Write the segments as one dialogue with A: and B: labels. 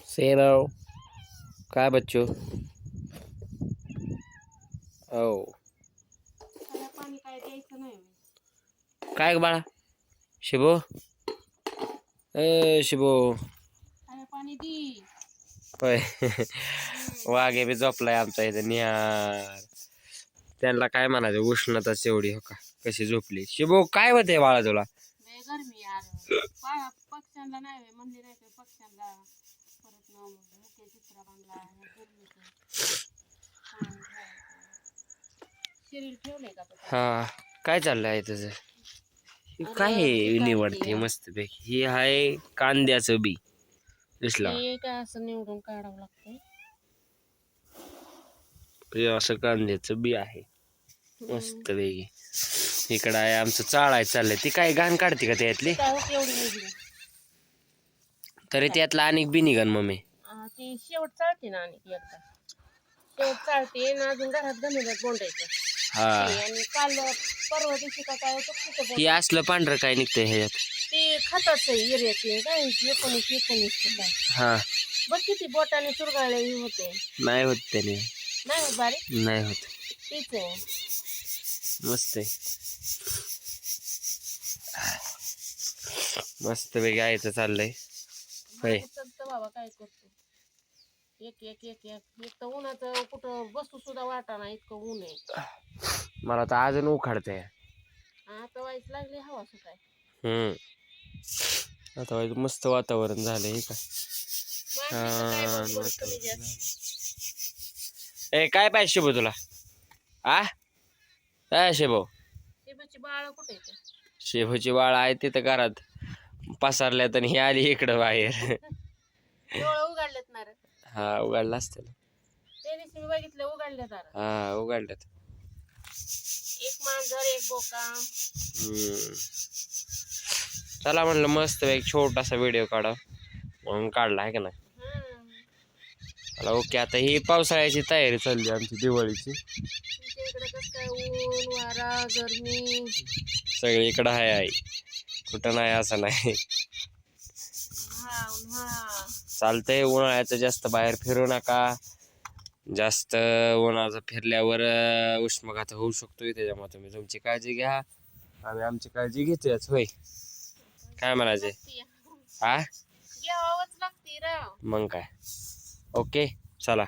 A: सेनो काय बच्चू ओ
B: पाणी काय द्यायचं नाही.
A: काय बाळा शिबो ए शिबो
B: पाणी दी.
A: होय वाघे बी झोपलाय आमचा इथे निहार. त्यांना काय म्हणायचं उष्णताच एवढी हो का कशी झोपली. शिबो काय होते बाळा तुला.
B: गरमी यार पक्ष्यांना नाही म्हणले नाही पक्ष्यांना परत मुख्य चित्रा बांधला शरीर ठेवलंय का.
A: हा काय चाललंय आहे तुझं. काय हे निवडते मस्त पैकी. ही आहे कांद्याचं बी दिसला
B: काय असं निवडून काढावं लागतंय.
A: हे असं कांद्याचं बी आहे मस्त पैकी. इकडं आहे आमचं चाळाय चाललंय. ती काय घाण काढते का त्यातली तरी त्यातला अनेक बी निघन मम्मी.
B: ती शेवट चालते ना आणि एकदा शेवट चालते ना अजून घरात गमेल्यात बोंडायचं.
A: हा
B: आणि काल परवा दिवशी का काय होतं
A: ती असलं पांढरं काय निघतंय ह्याच्यात.
B: ते खताच एरियाचे काय 19 काय.
A: हा
B: बघ किती बोटाने चुरगाळले होते.
A: नाही होत त्याने.
B: नाही होत बारीक
A: नाही होत.
B: तीच आहे
A: मस्त आहे मस्त पैकी आयचं चाललंय.
B: चलतं बाबा काय करतो. एक एक एक एक एक तर उन्हाचं कुठं बसू सुद्धा वाटाना इतकं ऊन आहे.
A: मला तर अजून उखाडतंय.
B: आता व्हायच लागली हवा सुटाय.
A: आता व्हायचं मस्त वातावरण झालंय का. ए काय पाहिजे शिबो तुला. काय शिबो.
B: शेबूची बाळ कुठे येते.
A: शेबूची बाळ आहे तिथं घरात पसरल्यात आणि ही आली इकडं बाहेर.
B: उघडलेत ना रे.
A: हा उघडला असतं.
B: त्या दिवशी मी बघितलं उघडल्यात.
A: हा उघडल्यात.
B: एक मांजर एक बोका.
A: चला म्हणलं मस्त एक छोटासा व्हिडिओ काढा म्हणून काढला आहे का नाही. मला ओके. आता ही पावसाळ्याची तयारी चालली आमची दिवाळीची.
B: ऊन वारा गरमी
A: सगळी इकडं आहे कुठं नाही असं नाही. चालतंय. उन्हाळ्याचं जास्त बाहेर फिरू नका. जास्त उन्हाचं फिरल्यावर उष्माघात होऊ शकतो. त्याच्यामुळे तुम्ही तुमची काळजी घ्या. आम्ही आमची काळजी घेतोच. होय काय म्हणायचे. हा मग काय ओके. चला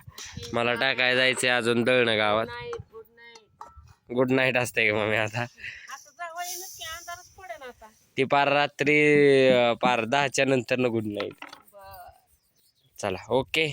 A: मला टाकाय जायचंय अजून दळणं गावात. गुड नाईट असते का मम्मी आता. ती पार रात्री पार 10च्या नंतर न गुड नाईट. चला ओके.